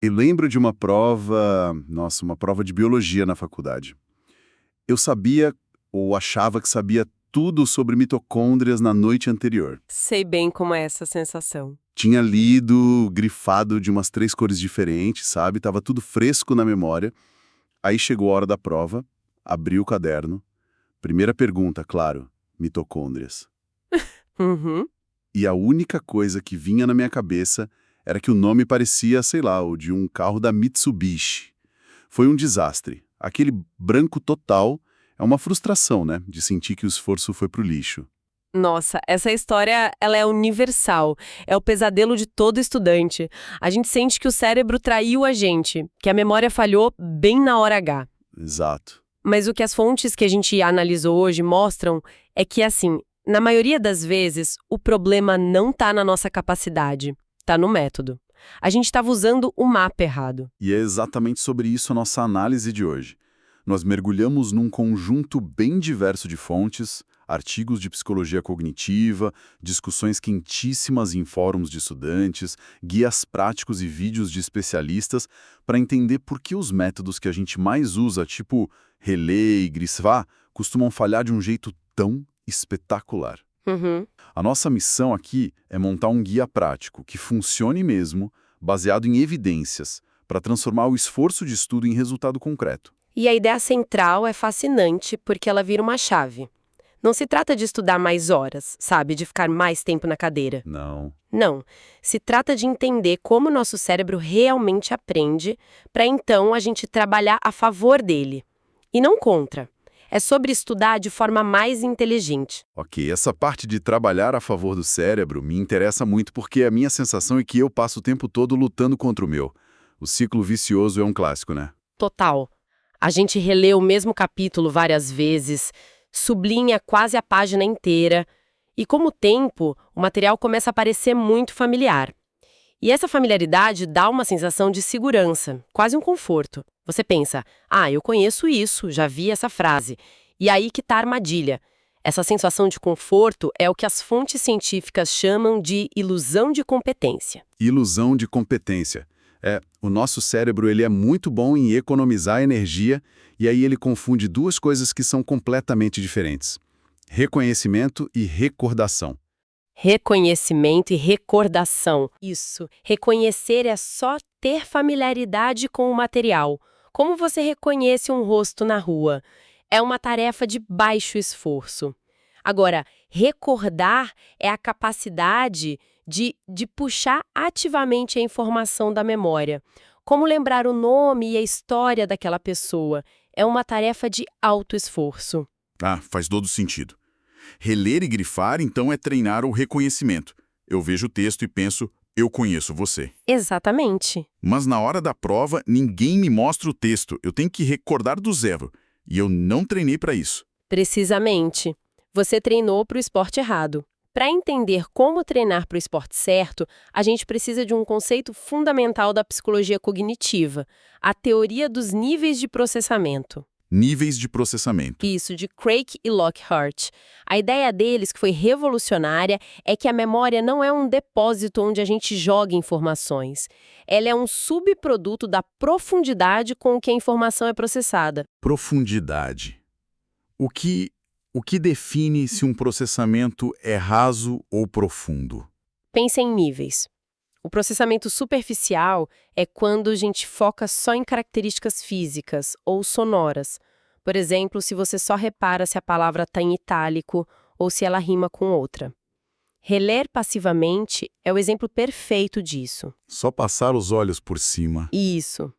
Eu lembro de uma prova, nossa, uma prova de biologia na faculdade. Eu sabia, ou achava que sabia tudo sobre mitocôndrias na noite anterior. Sei bem como é essa sensação. Tinha lido, grifado de umas 3 cores diferentes, sabe? Tava tudo fresco na memória. Aí chegou a hora da prova, abri o caderno. Primeira pergunta, claro, mitocôndrias. Uhum. E a única coisa que vinha na minha cabeça era que o nome parecia, sei lá, o de um carro da Mitsubishi. Foi um desastre. Aquele branco total é uma frustração, né? De sentir que o esforço foi pro lixo. Nossa, essa história, ela é universal. É o pesadelo de todo estudante. A gente sente que o cérebro traiu a gente, que a memória falhou bem na hora H. Exato. Mas o que as fontes que a gente analisou hoje mostram é que, assim, na maioria das vezes, o problema não está na nossa capacidade, está no método. A gente estava usando o mapa errado. E é exatamente sobre isso a nossa análise de hoje. Nós mergulhamos num conjunto bem diverso de fontes, artigos de psicologia cognitiva, discussões quentíssimas em fóruns de estudantes, guias práticos e vídeos de especialistas, para entender por que os métodos que a gente mais usa, tipo relé e grifar, costumam falhar de um jeito tão espetacular. Uhum. A nossa missão aqui é montar um guia prático que funcione mesmo, baseado em evidências, para transformar o esforço de estudo em resultado concreto. E a ideia central é fascinante porque ela vira uma chave. Não se trata de estudar mais horas, sabe, de ficar mais tempo na cadeira. Não. Não. Se trata de entender como nosso cérebro realmente aprende, para então a gente trabalhar a favor dele. E não contra. É sobre estudar de forma mais inteligente. Ok, essa parte de trabalhar a favor do cérebro me interessa muito porque a minha sensação é que eu passo o tempo todo lutando contra o meu. O ciclo vicioso é um clássico, né? Total. A gente relê o mesmo capítulo várias vezes, sublinha quase a página inteira, e com o tempo, o material começa a parecer muito familiar. E essa familiaridade dá uma sensação de segurança, quase um conforto. Você pensa, eu conheço isso, já vi essa frase. E aí que tá a armadilha. Essa sensação de conforto é o que as fontes científicas chamam de ilusão de competência. Ilusão de competência. O nosso cérebro ele é muito bom em economizar energia e aí ele confunde duas coisas que são completamente diferentes: reconhecimento e recordação. Reconhecimento e recordação. Isso. Reconhecer é só ter familiaridade com o material. Como você reconhece um rosto na rua? É uma tarefa de baixo esforço. Agora, recordar é a capacidade de puxar ativamente a informação da memória. Como lembrar o nome e a história daquela pessoa? É uma tarefa de alto esforço. Ah, faz todo sentido. Reler e grifar, então, é treinar o reconhecimento. Eu vejo o texto e penso, eu conheço você. Exatamente. Mas na hora da prova, ninguém me mostra o texto. Eu tenho que recordar do zero. E eu não treinei para isso. Precisamente. Você treinou para o esporte errado. Para entender como treinar para o esporte certo, a gente precisa de um conceito fundamental da psicologia cognitiva, a teoria dos níveis de processamento. Níveis de processamento. Isso, de Craig e Lockhart. A ideia deles, que foi revolucionária, é que a memória não é um depósito onde a gente joga informações. Ela é um subproduto da profundidade com que a informação é processada. Profundidade. O que define se um processamento é raso ou profundo? Pensa em níveis. O processamento superficial é quando a gente foca só em características físicas ou sonoras. Por exemplo, se você só repara se a palavra está em itálico ou se ela rima com outra. Reler passivamente é o exemplo perfeito disso. Só passar os olhos por cima. Isso.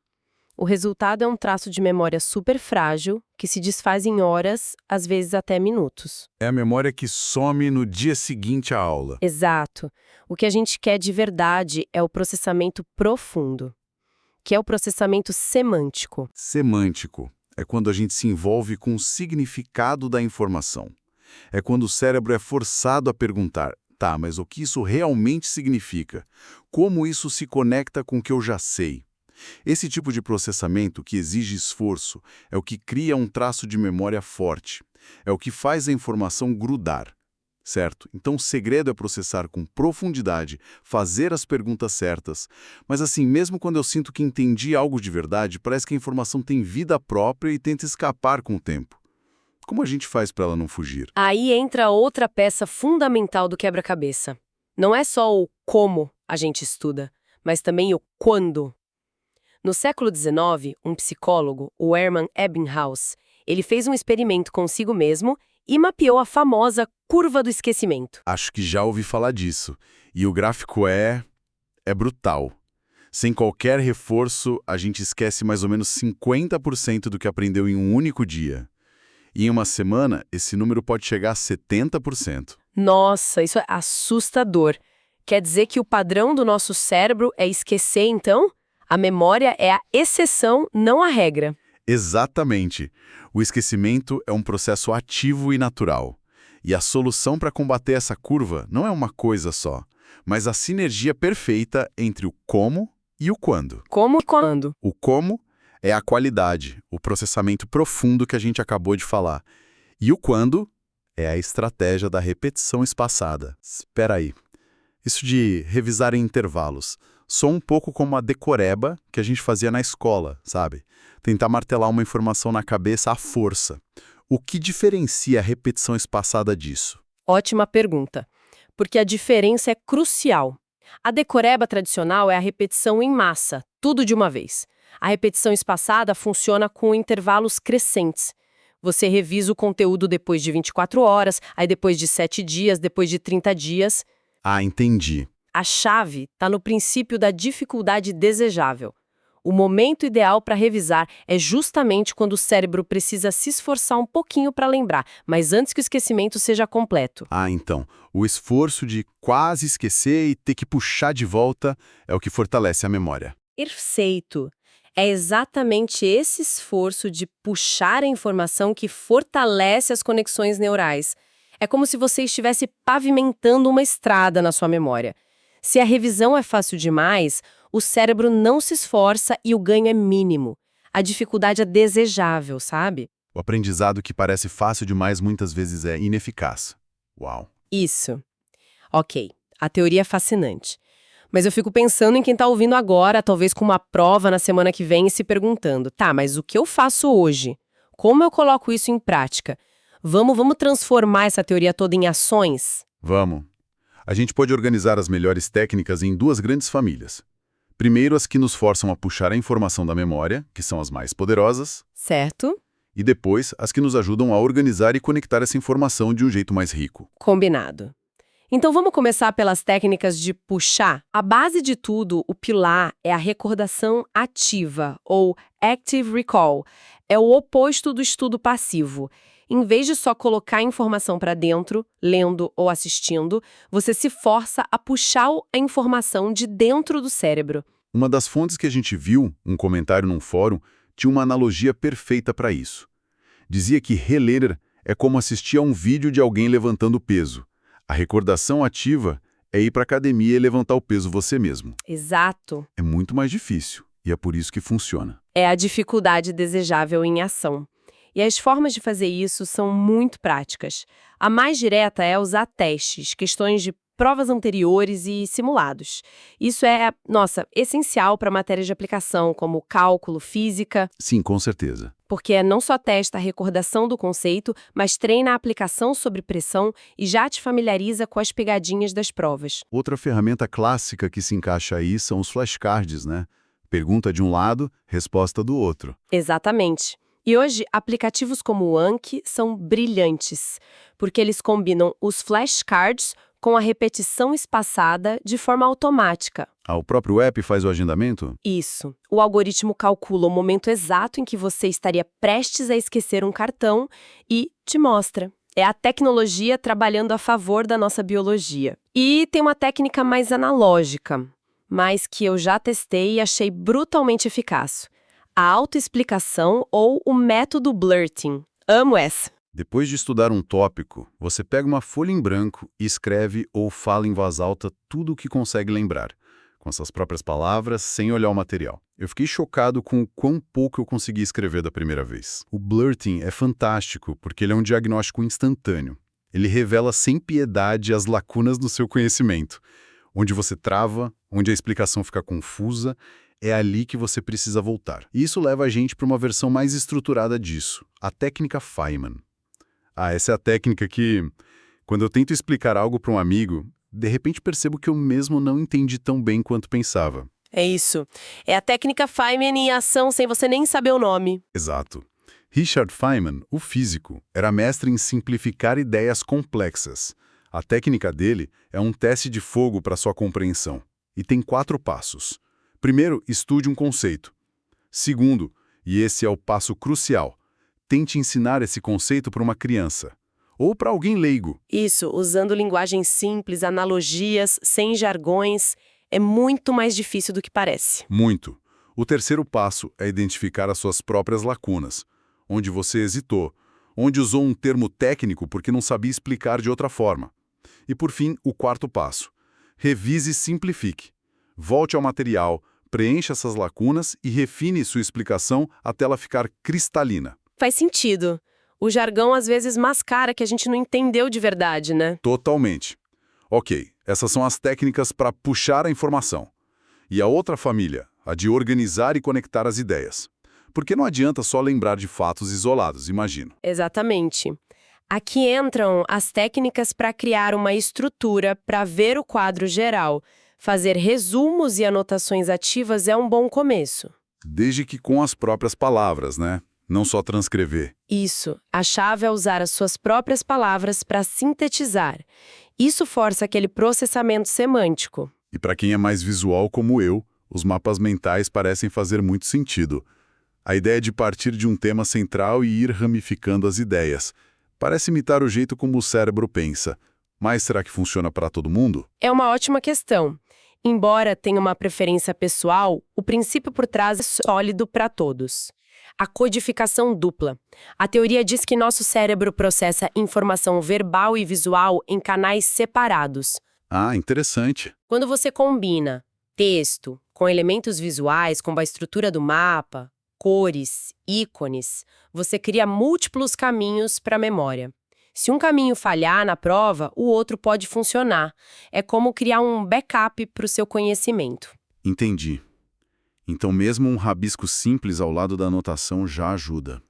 O resultado é um traço de memória super frágil que se desfaz em horas, às vezes até minutos. É a memória que some no dia seguinte à aula. Exato. O que a gente quer de verdade é o processamento profundo, que é o processamento semântico. Semântico é quando a gente se envolve com o significado da informação. É quando o cérebro é forçado a perguntar, tá, mas o que isso realmente significa? Como isso se conecta com o que eu já sei? Esse tipo de processamento que exige esforço é o que cria um traço de memória forte. É o que faz a informação grudar. certo? Então o segredo é processar com profundidade, fazer as perguntas certas. Mas assim, mesmo quando eu sinto que entendi algo de verdade, parece que a informação tem vida própria e tenta escapar com o tempo. Como a gente faz para ela não fugir? Aí entra outra peça fundamental do quebra-cabeça. Não é só o como a gente estuda, mas também o quando. No século XIX, um psicólogo, o Hermann Ebbinghaus, ele fez um experimento consigo mesmo e mapeou a famosa curva do esquecimento. Acho que já ouvi falar disso. E o gráfico é brutal. Sem qualquer reforço, a gente esquece mais ou menos 50% do que aprendeu em um único dia. E em uma semana, esse número pode chegar a 70%. Nossa, isso é assustador. Quer dizer que o padrão do nosso cérebro é esquecer, então? A memória é a exceção, não a regra. Exatamente. O esquecimento é um processo ativo e natural. E a solução para combater essa curva não é uma coisa só, mas a sinergia perfeita entre o como e o quando. Como e quando? O como é a qualidade, o processamento profundo que a gente acabou de falar. E o quando é a estratégia da repetição espaçada. Espera aí. Isso de revisar em intervalos. Sou um pouco como a decoreba que a gente fazia na escola, sabe? Tentar martelar uma informação na cabeça à força. O que diferencia a repetição espaçada disso? Ótima pergunta, porque a diferença é crucial. A decoreba tradicional é a repetição em massa, tudo de uma vez. A repetição espaçada funciona com intervalos crescentes. Você revisa o conteúdo depois de 24 horas, aí depois de 7 dias, depois de 30 dias. Ah, entendi. A chave está no princípio da dificuldade desejável. O momento ideal para revisar é justamente quando o cérebro precisa se esforçar um pouquinho para lembrar, mas antes que o esquecimento seja completo. Ah, então, o esforço de quase esquecer e ter que puxar de volta é o que fortalece a memória. Perfeito! É exatamente esse esforço de puxar a informação que fortalece as conexões neurais. É como se você estivesse pavimentando uma estrada na sua memória. Se a revisão é fácil demais, o cérebro não se esforça e o ganho é mínimo. A dificuldade é desejável, sabe? O aprendizado que parece fácil demais muitas vezes é ineficaz. Uau! Isso. Ok, a teoria é fascinante. Mas eu fico pensando em quem está ouvindo agora, talvez com uma prova na semana que vem, e se perguntando, tá, mas o que eu faço hoje? Como eu coloco isso em prática? Vamos transformar essa teoria toda em ações? Vamos! A gente pode organizar as melhores técnicas em duas grandes famílias. Primeiro, as que nos forçam a puxar a informação da memória, que são as mais poderosas. Certo? E depois, as que nos ajudam a organizar e conectar essa informação de um jeito mais rico. Combinado. Então vamos começar pelas técnicas de puxar. A base de tudo, o pilar, é a recordação ativa, ou active recall. É o oposto do estudo passivo. Em vez de só colocar a informação para dentro, lendo ou assistindo, você se força a puxar a informação de dentro do cérebro. Uma das fontes que a gente viu, um comentário num fórum, tinha uma analogia perfeita para isso. Dizia que reler é como assistir a um vídeo de alguém levantando peso. A recordação ativa é ir para a academia e levantar o peso você mesmo. Exato. É muito mais difícil, e é por isso que funciona. É a dificuldade desejável em ação. E as formas de fazer isso são muito práticas. A mais direta é usar testes, questões de provas anteriores e simulados. Isso é, essencial para matérias de aplicação, como cálculo, física. Sim, com certeza. Porque não só testa a recordação do conceito, mas treina a aplicação sob pressão e já te familiariza com as pegadinhas das provas. Outra ferramenta clássica que se encaixa aí são os flashcards, né? Pergunta de um lado, resposta do outro. Exatamente. E hoje, aplicativos como o Anki são brilhantes, porque eles combinam os flashcards com a repetição espaçada de forma automática. Ah, o próprio app faz o agendamento? Isso. O algoritmo calcula o momento exato em que você estaria prestes a esquecer um cartão e te mostra. É a tecnologia trabalhando a favor da nossa biologia. E tem uma técnica mais analógica, mas que eu já testei e achei brutalmente eficaz. A autoexplicação ou o método blurting. Amo essa. Depois de estudar um tópico, você pega uma folha em branco e escreve ou fala em voz alta tudo o que consegue lembrar, com suas próprias palavras, sem olhar o material. Eu fiquei chocado com o quão pouco eu consegui escrever da primeira vez. O blurting é fantástico porque ele é um diagnóstico instantâneo. Ele revela sem piedade as lacunas do seu conhecimento. Onde você trava, onde a explicação fica confusa, é ali que você precisa voltar. E isso leva a gente para uma versão mais estruturada disso, a técnica Feynman. Essa é a técnica que, quando eu tento explicar algo para um amigo, de repente percebo que eu mesmo não entendi tão bem quanto pensava. É isso. É a técnica Feynman em ação sem você nem saber o nome. Exato. Richard Feynman, o físico, era mestre em simplificar ideias complexas. A técnica dele é um teste de fogo para sua compreensão. E tem 4 passos. Primeiro, estude um conceito. Segundo, e esse é o passo crucial, tente ensinar esse conceito para uma criança. Ou para alguém leigo. Isso, usando linguagem simples, analogias, sem jargões, é muito mais difícil do que parece. Muito. O terceiro passo é identificar as suas próprias lacunas. Onde você hesitou, onde usou um termo técnico porque não sabia explicar de outra forma. E por fim, o 4º passo. Revise e simplifique. Volte ao material, preencha essas lacunas e refine sua explicação até ela ficar cristalina. Faz sentido. O jargão às vezes mascara que a gente não entendeu de verdade, né? Totalmente. Ok, essas são as técnicas para puxar a informação. E a outra família, a de organizar e conectar as ideias. Porque não adianta só lembrar de fatos isolados, imagino. Exatamente. Aqui entram as técnicas para criar uma estrutura para ver o quadro geral. Fazer resumos e anotações ativas é um bom começo. Desde que com as próprias palavras, né? Não só transcrever. Isso. A chave é usar as suas próprias palavras para sintetizar. Isso força aquele processamento semântico. E para quem é mais visual como eu, os mapas mentais parecem fazer muito sentido. A ideia de partir de um tema central e ir ramificando as ideias. Parece imitar o jeito como o cérebro pensa. Mas será que funciona para todo mundo? É uma ótima questão. Embora tenha uma preferência pessoal, o princípio por trás é sólido para todos. A codificação dupla. A teoria diz que nosso cérebro processa informação verbal e visual em canais separados. Ah, interessante. Quando você combina texto com elementos visuais, como a estrutura do mapa, cores, ícones, você cria múltiplos caminhos para a memória. Se um caminho falhar na prova, o outro pode funcionar. É como criar um backup para o seu conhecimento. Entendi. Então mesmo um rabisco simples ao lado da anotação já ajuda.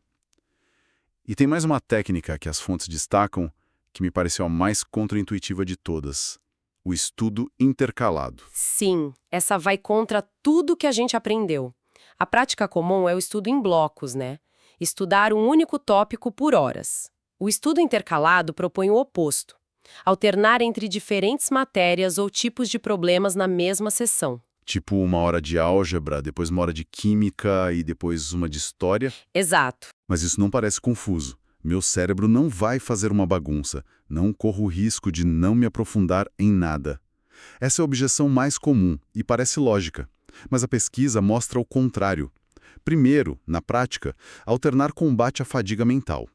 E tem mais uma técnica que as fontes destacam, que me pareceu a mais contraintuitiva de todas. O estudo intercalado. Sim, essa vai contra tudo que a gente aprendeu. A prática comum é o estudo em blocos, né? Estudar um único tópico por horas. O estudo intercalado propõe o oposto. Alternar entre diferentes matérias ou tipos de problemas na mesma sessão. Tipo 1 hora de álgebra, depois 1 hora de química e depois uma de história. Exato. Mas isso não parece confuso. Meu cérebro não vai fazer uma bagunça. Não corro o risco de não me aprofundar em nada. Essa é a objeção mais comum e parece lógica. Mas a pesquisa mostra o contrário. Primeiro, na prática, alternar combate à fadiga mental.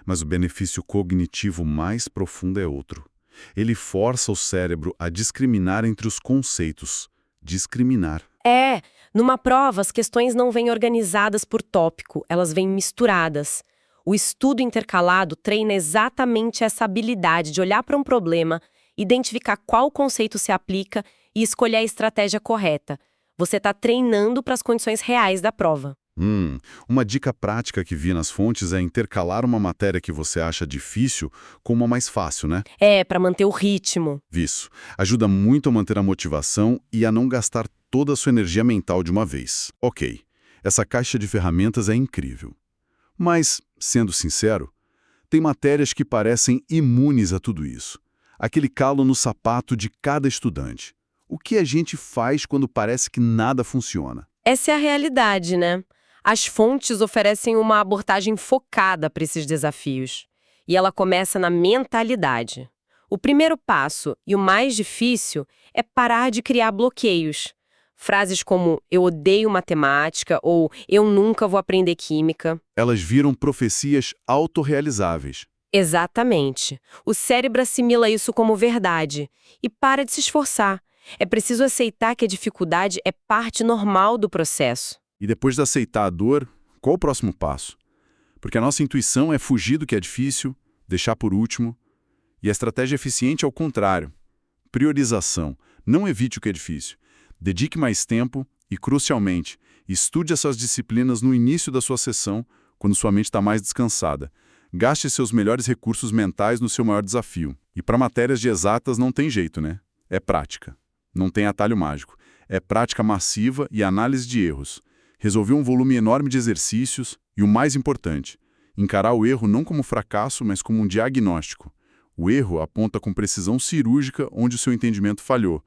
Mas o benefício cognitivo mais profundo é outro. Ele força o cérebro a discriminar entre os conceitos. Discriminar. Numa prova, as questões não vêm organizadas por tópico, elas vêm misturadas. O estudo intercalado treina exatamente essa habilidade de olhar para um problema, identificar qual conceito se aplica e escolher a estratégia correta. Você está treinando para as condições reais da prova. Uma dica prática que vi nas fontes é intercalar uma matéria que você acha difícil com uma mais fácil, né? Para manter o ritmo. Isso. Ajuda muito a manter a motivação e a não gastar toda a sua energia mental de uma vez. Ok, essa caixa de ferramentas é incrível. Mas, sendo sincero, tem matérias que parecem imunes a tudo isso. Aquele calo no sapato de cada estudante. O que a gente faz quando parece que nada funciona? Essa é a realidade, né? As fontes oferecem uma abordagem focada para esses desafios. E ela começa na mentalidade. O primeiro passo, e o mais difícil, é parar de criar bloqueios. Frases como "eu odeio matemática" ou "eu nunca vou aprender química". Elas viram profecias autorrealizáveis. Exatamente. O cérebro assimila isso como verdade e para de se esforçar. É preciso aceitar que a dificuldade é parte normal do processo. E depois de aceitar a dor, qual o próximo passo? Porque a nossa intuição é fugir do que é difícil, deixar por último. E a estratégia eficiente é o contrário. Priorização. Não evite o que é difícil. Dedique mais tempo e, crucialmente, estude as suas disciplinas no início da sua sessão, quando sua mente está mais descansada. Gaste seus melhores recursos mentais no seu maior desafio. E para matérias de exatas não tem jeito, né? É prática. Não tem atalho mágico. É prática massiva e análise de erros. Resolver um volume enorme de exercícios e, o mais importante, encarar o erro não como fracasso, mas como um diagnóstico. O erro aponta com precisão cirúrgica onde o seu entendimento falhou.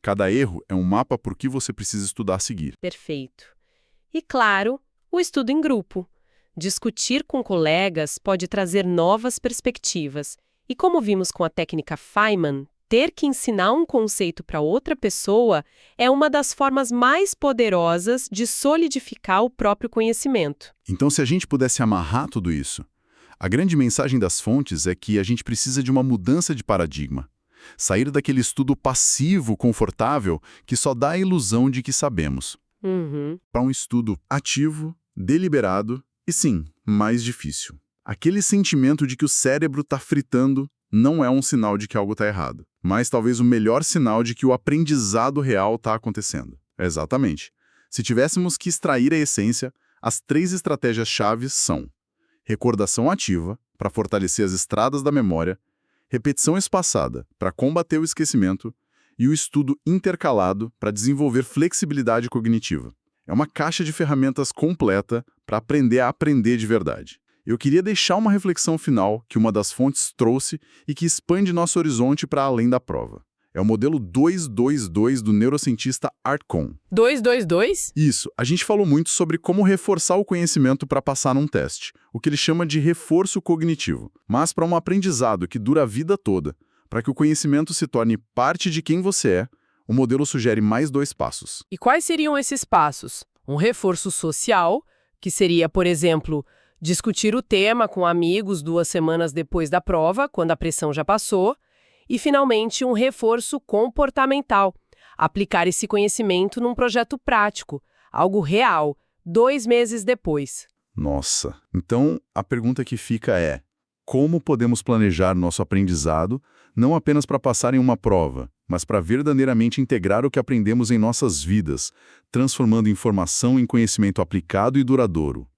Cada erro é um mapa por que você precisa estudar a seguir. Perfeito. E, claro, o estudo em grupo. Discutir com colegas pode trazer novas perspectivas. E como vimos com a técnica Feynman, ter que ensinar um conceito para outra pessoa é uma das formas mais poderosas de solidificar o próprio conhecimento. Então, se a gente pudesse amarrar tudo isso, a grande mensagem das fontes é que a gente precisa de uma mudança de paradigma. Sair daquele estudo passivo, confortável, que só dá a ilusão de que sabemos. Para um estudo ativo, deliberado e, sim, mais difícil. Aquele sentimento de que o cérebro está fritando não é um sinal de que algo está errado, mas talvez o melhor sinal de que o aprendizado real está acontecendo. Exatamente. Se tivéssemos que extrair a essência, as 3 estratégias-chave são: recordação ativa, para fortalecer as estradas da memória, repetição espaçada, para combater o esquecimento, e o estudo intercalado, para desenvolver flexibilidade cognitiva. É uma caixa de ferramentas completa para aprender a aprender de verdade. Eu queria deixar uma reflexão final que uma das fontes trouxe e que expande nosso horizonte para além da prova. É o modelo 2-2-2 do neurocientista Art Cohn. 2-2-2? Isso, a gente falou muito sobre como reforçar o conhecimento para passar num teste, o que ele chama de reforço cognitivo. Mas para um aprendizado que dura a vida toda, para que o conhecimento se torne parte de quem você é, o modelo sugere mais 2 passos. E quais seriam esses passos? Um reforço social, que seria, por exemplo, discutir o tema com amigos 2 semanas depois da prova, quando a pressão já passou. E, finalmente, um reforço comportamental. Aplicar esse conhecimento num projeto prático, algo real, 2 meses depois. Nossa! Então, a pergunta que fica é: como podemos planejar nosso aprendizado, não apenas para passar em uma prova, mas para verdadeiramente integrar o que aprendemos em nossas vidas, transformando informação em conhecimento aplicado e duradouro?